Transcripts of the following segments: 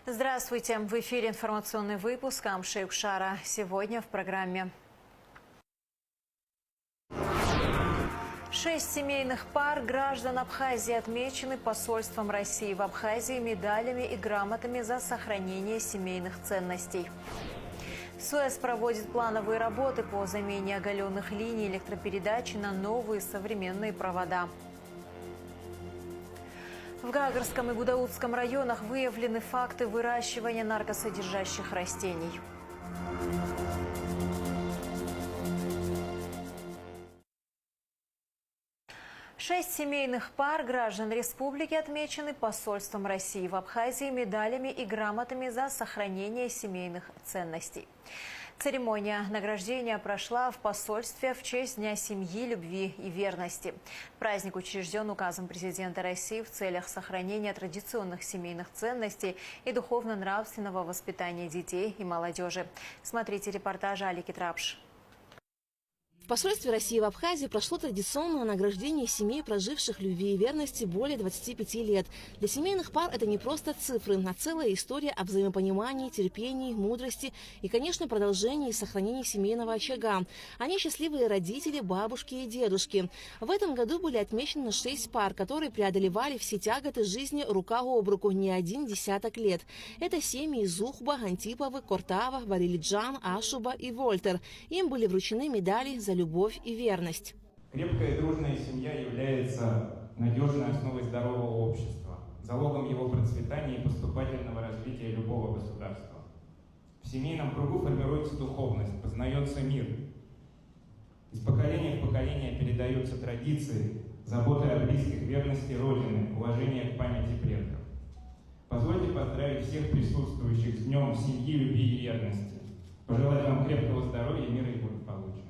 Здравствуйте! В эфире информационный выпуск Амшейк Шара. Сегодня в программе. 6 семейных пар граждан Абхазии отмечены посольством России в Абхазии медалями и грамотами за сохранение семейных ценностей. СУЭС проводит плановые работы по замене оголенных линий электропередачи на новые современные провода. В Гагарском и Гудаутском районах выявлены факты выращивания наркосодержащих растений. Шесть семейных пар граждан республики отмечены посольством России в Абхазии медалями и грамотами за сохранение семейных ценностей. Церемония награждения прошла в посольстве в честь Дня семьи, любви и верности. Праздник учрежден указом президента России в целях сохранения традиционных семейных ценностей и духовно-нравственного воспитания детей и молодежи. Смотрите репортаж Алики Трапш. В посольстве России в Абхазии прошло традиционное награждение семей, проживших любви и верности более 25 лет. Для семейных пар это не просто цифры, а целая история о взаимопонимании, терпении, мудрости и, конечно, продолжении и сохранении семейного очага. Они счастливые родители, бабушки и дедушки. В этом году были отмечены 6 пар, которые преодолевали все тяготы жизни рука об руку не один десяток лет. Это семьи Зухба, Антиповы, Кортава, Варилиджан, Ашуба и Вольтер. Им были вручены медали за любовь и верность. Крепкая и дружная семья является надежной основой здорового общества, залогом его процветания и поступательного развития любого государства. В семейном кругу формируется духовность, познается мир. Из поколения в поколение передаются традиции, забота о близких, верности Родины, уважение к памяти предков. Позвольте поздравить всех присутствующих с Днем семьи, любви и верности. Пожелать вам крепкого здоровья, мира и благополучия.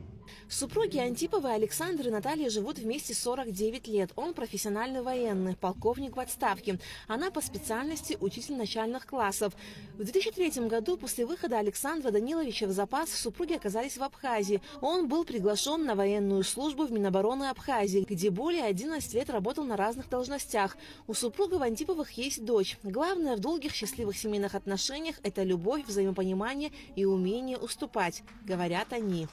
Супруги Антиповы Александр и Наталья живут вместе 49 лет. Он профессиональный военный, полковник в отставке. Она по специальности учитель начальных классов. В 2003 году после выхода Александра Даниловича в запас супруги оказались в Абхазии. Он был приглашен на военную службу в Минобороны Абхазии, где более 11 лет работал на разных должностях. У супругов Антиповых есть дочь. Главное в долгих счастливых семейных отношениях – это любовь, взаимопонимание и умение уступать, говорят они.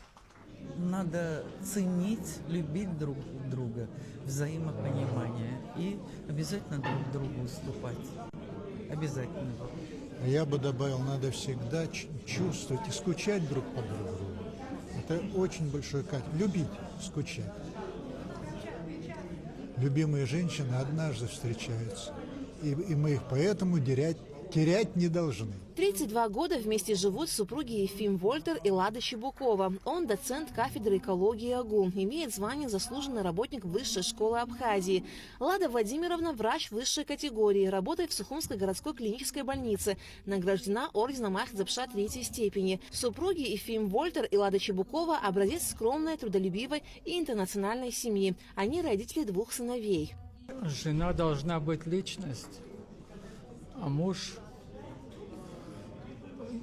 Надо ценить, любить друг друга, взаимопонимание и обязательно друг другу уступать. Обязательно. Я бы добавил, надо всегда чувствовать и скучать друг по другу. Это очень большое качество. Любить, скучать. Любимые женщины однажды встречаются, и мы их поэтому терять не должны. 32 года вместе живут супруги Ефим Вольтер и Лада Чебукова. Он доцент кафедры экологии АГУ, имеет звание заслуженный работник Высшей школы Абхазии. Лада Владимировна – врач высшей категории, работает в Сухумской городской клинической больнице, награждена орденом Ахтзапша 3-й степени. Супруги Ефим Вольтер и Лада Чебукова – образец скромной, трудолюбивой и интернациональной семьи. Они родители 2 сыновей. Жена должна быть личность, а муж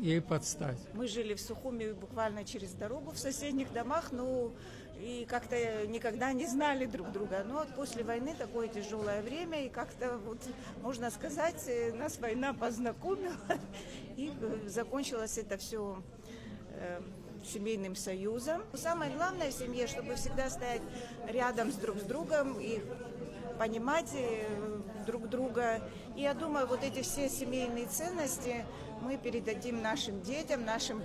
ей подстать. Мы жили в Сухуми буквально через дорогу в соседних домах, и как-то никогда не знали друг друга. Но вот после войны такое тяжелое время, и как-то, можно сказать, нас война познакомила, и закончилось это все семейным союзом. Самое главное в семье, чтобы всегда стоять рядом друг с другом и понимать друг друга. И я думаю, вот эти все семейные ценности мы передадим нашим детям, нашим,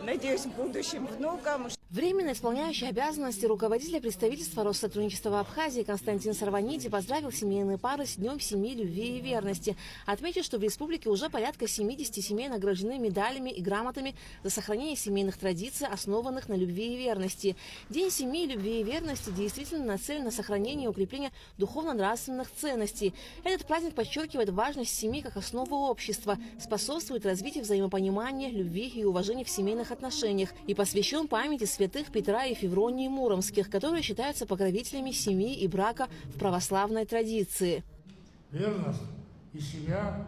надеюсь, будущим внукам. Временно исполняющий обязанности руководителя представительства Россотрудничества в Абхазии Константин Сарваниди поздравил семейные пары с Днем семьи, любви и верности. Отметил, что в республике уже порядка 70 семей награждены медалями и грамотами за сохранение семейных традиций, основанных на любви и верности. День семьи, любви и верности действительно нацелен на сохранение и укрепление духовно-нравственных ценностей. Этот праздник подчеркивает важность семьи как основы общества, способствует развитию взаимопонимания, любви и уважения в семейных отношениях и посвящен памяти святых Петра и Февронии Муромских, которые считаются покровителями семьи и брака в православной традиции. Верность и семья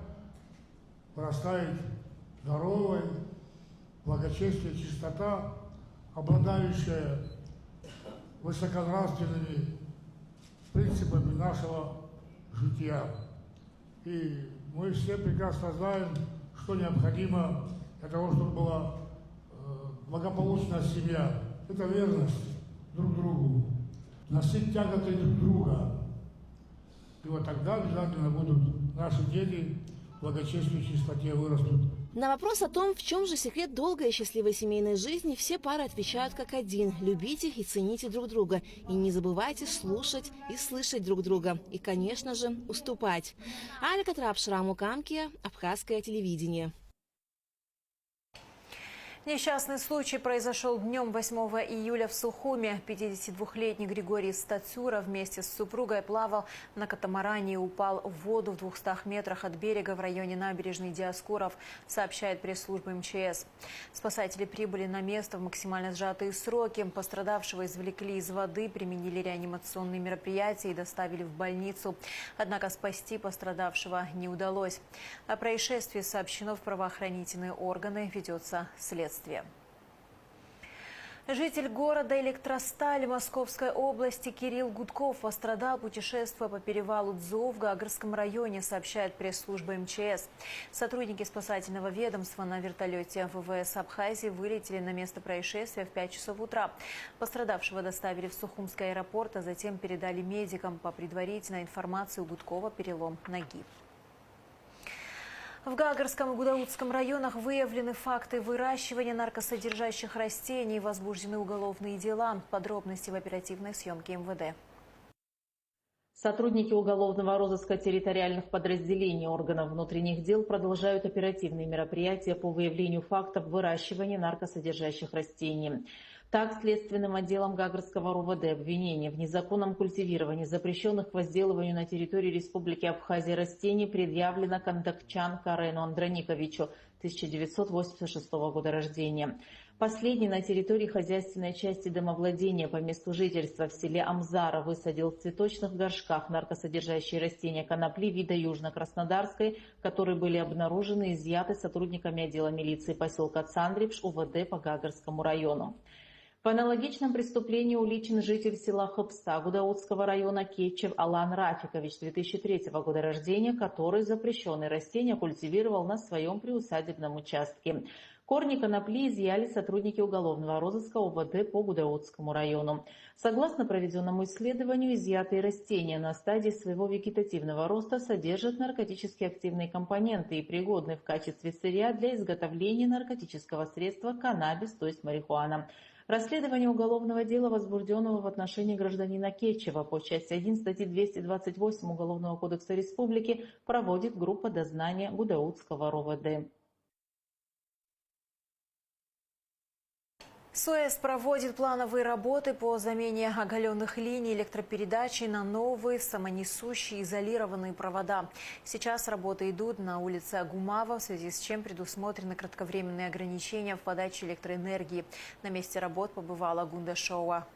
вырастает здоровой, благочестие, чистота, обладающая высоконравственными принципами нашего жития. И мы все прекрасно знаем, что необходимо для того, чтобы была благополучная семья. Это верность друг другу, носить тяготы друг друга. И вот тогда обязательно будут наши дети в благочестии и чистоте вырастут. На вопрос о том, в чем же секрет долгой и счастливой семейной жизни, все пары отвечают как один. Любите и цените друг друга. И не забывайте слушать и слышать друг друга. И, конечно же, уступать. Алька Трапшира, Мукамки, Абхазское телевидение. Несчастный случай произошел днем 8 июля в Сухуме. 52-летний Григорий Стацюра вместе с супругой плавал на катамаране и упал в воду в 200 метрах от берега в районе набережной Диаскуров, сообщает пресс-служба МЧС. Спасатели прибыли на место в максимально сжатые сроки. Пострадавшего извлекли из воды, применили реанимационные мероприятия и доставили в больницу. Однако спасти пострадавшего не удалось. О происшествии сообщено в правоохранительные органы, ведется следствие. Житель города Электросталь Московской области Кирилл Гудков пострадал, путешествуя по перевалу Дзо в Гагарском районе, сообщает пресс-служба МЧС. Сотрудники спасательного ведомства на вертолете ВВС Абхазии вылетели на место происшествия в 5 часов утра. Пострадавшего доставили в Сухумский аэропорт, а затем передали медикам. По предварительной информации, у Гудкова перелом ноги. В Гагарском и Гудаутском районах выявлены факты выращивания наркосодержащих растений, возбуждены уголовные дела. Подробности в оперативной съемке МВД. Сотрудники уголовного розыска территориальных подразделений органов внутренних дел продолжают оперативные мероприятия по выявлению фактов выращивания наркосодержащих растений. Так, следственным отделом Гагарского РУВД обвинение в незаконном культивировании запрещенных к возделыванию на территории Республики Абхазия растений предъявлено Кондакчан Карену Андрониковичу, 1986 года рождения. Последний на территории хозяйственной части домовладения по месту жительства в селе Амзара высадил в цветочных горшках наркосодержащие растения конопли вида южно-краснодарской, которые были обнаружены и изъяты сотрудниками отдела милиции поселка Цандрипш УВД по Гагарскому району. По аналогичному преступлению уличен житель села Хопста Гудаутского района Кетчев Алан Рафикович, 2003 года рождения, который запрещенные растения культивировал на своем приусадебном участке. Корни конопли изъяли сотрудники уголовного розыска УВД по Гудаутскому району. Согласно проведенному исследованию, изъятые растения на стадии своего вегетативного роста содержат наркотически активные компоненты и пригодны в качестве сырья для изготовления наркотического средства каннабис, то есть марихуана. Расследование уголовного дела, возбужденного в отношении гражданина Кетчева по части 1 статьи 228 Уголовного кодекса Республики, проводит группа дознания Гудаутского РОВД. СОЭС проводит плановые работы по замене оголенных линий электропередачи на новые самонесущие изолированные провода. Сейчас работы идут на улице Агумава, в связи с чем предусмотрены кратковременные ограничения в подаче электроэнергии. На месте работ побывала Гунда Шоуа.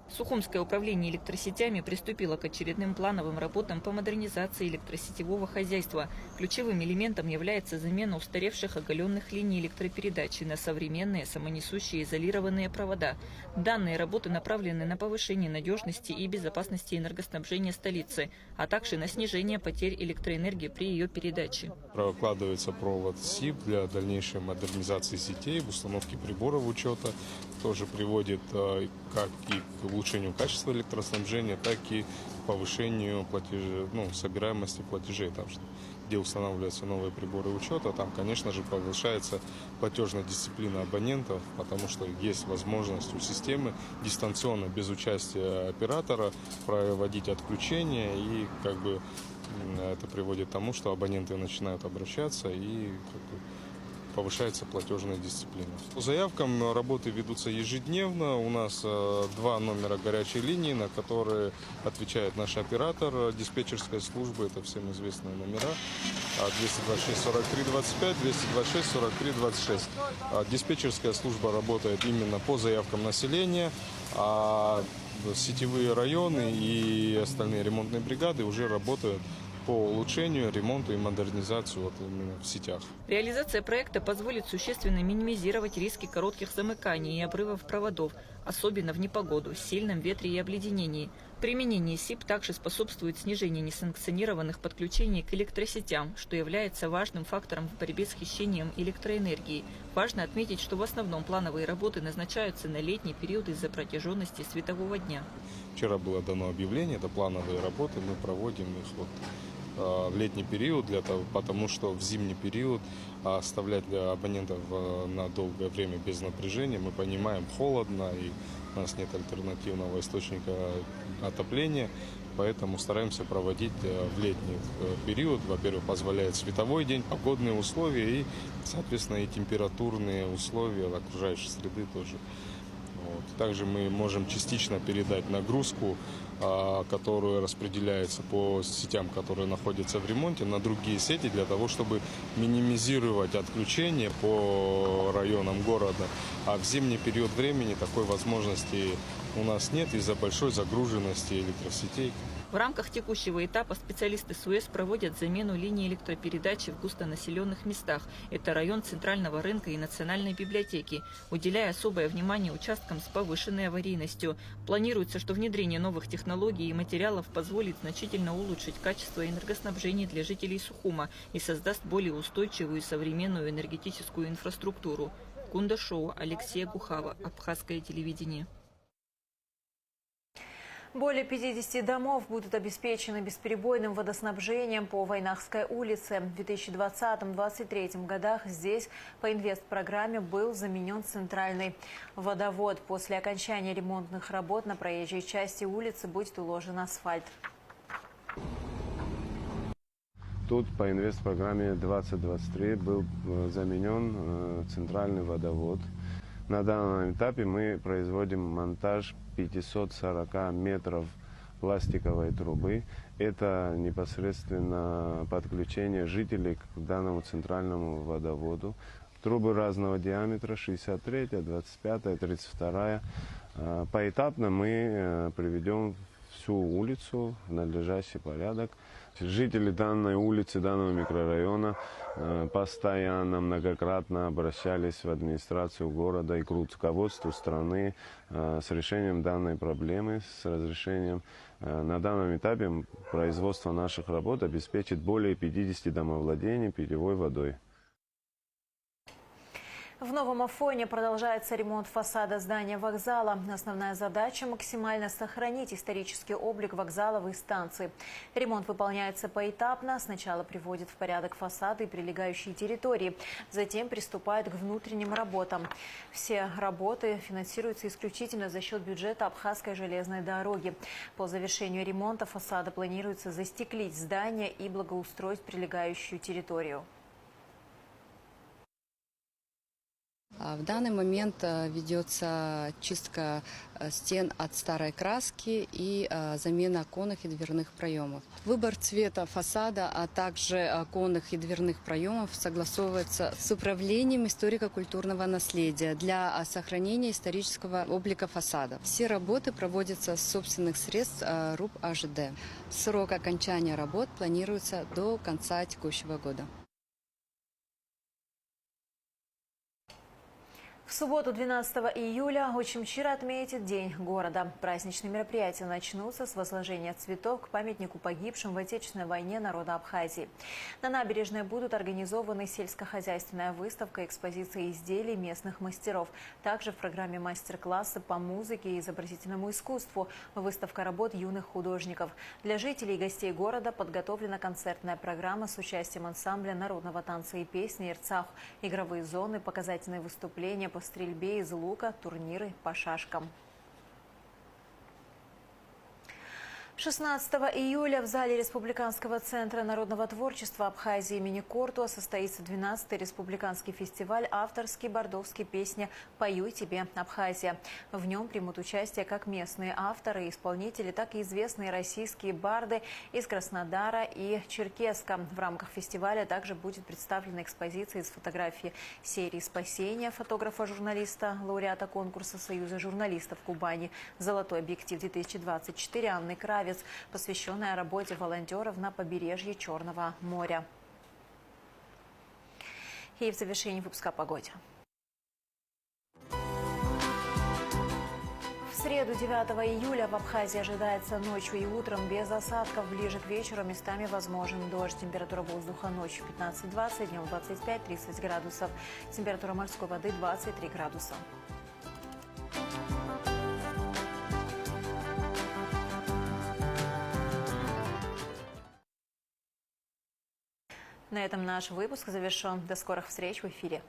Сухумское управление электросетями приступило к очередным плановым работам по модернизации электросетевого хозяйства. Ключевым элементом является замена устаревших оголенных линий электропередачи на современные самонесущие изолированные провода. Данные работы направлены на повышение надежности и безопасности энергоснабжения столицы, а также на снижение потерь электроэнергии при ее передаче. Прокладывается провод СИП для дальнейшей модернизации сетей, установки приборов учета. Тоже приводит как и к улучшению качества электроснабжения, так и к повышению собираемости платежей. Там, где устанавливаются новые приборы учета, там, конечно же, повышается платежная дисциплина абонентов, потому что есть возможность у системы дистанционно, без участия оператора, проводить отключения, и это приводит к тому, что абоненты начинают обращаться и повышается платежная дисциплина. По заявкам работы ведутся ежедневно. У нас 2 номера горячей линии, на которые отвечает наш оператор диспетчерской службы. Это всем известные номера. 226 43 25, 226 43 26. Диспетчерская служба работает именно по заявкам населения. А сетевые районы и остальные ремонтные бригады уже работают по улучшению, ремонту и модернизацию именно в сетях. Реализация проекта позволит существенно минимизировать риски коротких замыканий и обрывов проводов, особенно в непогоду, сильном ветре и обледенении. Применение СИП также способствует снижению несанкционированных подключений к электросетям, что является важным фактором в борьбе с хищением электроэнергии. Важно отметить, что в основном плановые работы назначаются на летний период из-за протяженности светового дня. Вчера было дано объявление, это плановые работы, мы проводим их в летний период, потому что в зимний период оставлять для абонентов на долгое время без напряжения, мы понимаем, холодно и у нас нет альтернативного источника отопления, поэтому стараемся проводить в летний период. Во-первых, позволяет световой день, погодные условия и, соответственно, и температурные условия окружающей среды тоже. Также мы можем частично передать нагрузку, которая распределяется по сетям, которые находятся в ремонте, на другие сети для того, чтобы минимизировать отключение по районам города. А в зимний период времени такой возможности у нас нет из-за большой загруженности электросетей. В рамках текущего этапа специалисты СУЭС проводят замену линий электропередачи в густонаселенных местах. Это район Центрального рынка и Национальной библиотеки, уделяя особое внимание участкам с повышенной аварийностью. Планируется, что внедрение новых технологий и материалов позволит значительно улучшить качество энергоснабжения для жителей Сухума и создаст более устойчивую и современную энергетическую инфраструктуру. Кунда-шоу, Алексей Гухава, Абхазское телевидение. Более 50 домов будут обеспечены бесперебойным водоснабжением по Войнахской улице. В 2020-2023 годах здесь по инвестпрограмме был заменен центральный водовод. После окончания ремонтных работ на проезжей части улицы будет уложен асфальт. Тут по инвестпрограмме 2023 был заменен центральный водовод. На данном этапе мы производим монтаж 540 метров пластиковой трубы. Это непосредственно подключение жителей к данному центральному водоводу. Трубы разного диаметра, 63, 25, 32. Поэтапно мы приведем всю улицу в надлежащий порядок. Жители данной улицы, данного микрорайона постоянно, многократно обращались в администрацию города и к руководству страны с решением данной проблемы, с разрешением. На данном этапе производство наших работ обеспечит более 50 домовладений питьевой водой. В Новом Афоне продолжается ремонт фасада здания вокзала. Основная задача – максимально сохранить исторический облик вокзаловой станции. Ремонт выполняется поэтапно. Сначала приводит в порядок фасады и прилегающие территории. Затем приступает к внутренним работам. Все работы финансируются исключительно за счет бюджета Абхазской железной дороги. По завершению ремонта фасада планируется застеклить здание и благоустроить прилегающую территорию. В данный момент ведется чистка стен от старой краски и замена оконных и дверных проемов. Выбор цвета фасада, а также оконных и дверных проемов согласовывается с управлением историко-культурного наследия для сохранения исторического облика фасада. Все работы проводятся с собственных средств РУП АЖД. Срок окончания работ планируется до конца текущего года. В субботу, 12 июля, Очимчир отметит День города. Праздничные мероприятия начнутся с возложения цветов к памятнику погибшим в Отечественной войне народа Абхазии. На набережной будут организованы сельскохозяйственная выставка и экспозиция изделий местных мастеров. Также в программе мастер-классы по музыке и изобразительному искусству, выставка работ юных художников. Для жителей и гостей города подготовлена концертная программа с участием ансамбля народного танца и песни «Ирцах», игровые зоны, показательные выступления по стрельбе из лука, турниры по шашкам. 16 июля в зале Республиканского центра народного творчества Абхазии имени Кортуа состоится 12-й республиканский фестиваль авторской бордовской песни «Пою тебе, Абхазия». В нем примут участие как местные авторы и исполнители, так и известные российские барды из Краснодара и Черкесска. В рамках фестиваля также будет представлена экспозиция из фотографий серии «Спасение» фотографа-журналиста, лауреата конкурса Союза журналистов Кубани «Золотой объектив-2024» Анны Кравец, посвященная работе волонтеров на побережье Черного моря. И в завершении выпуска о погоде. В среду 9 июля в Абхазии ожидается ночью и утром без осадков. Ближе к вечеру местами возможен дождь. Температура воздуха ночью 15-20, днем 25-30 градусов. Температура морской воды 23 градуса. На этом наш выпуск завершен. До скорых встреч в эфире.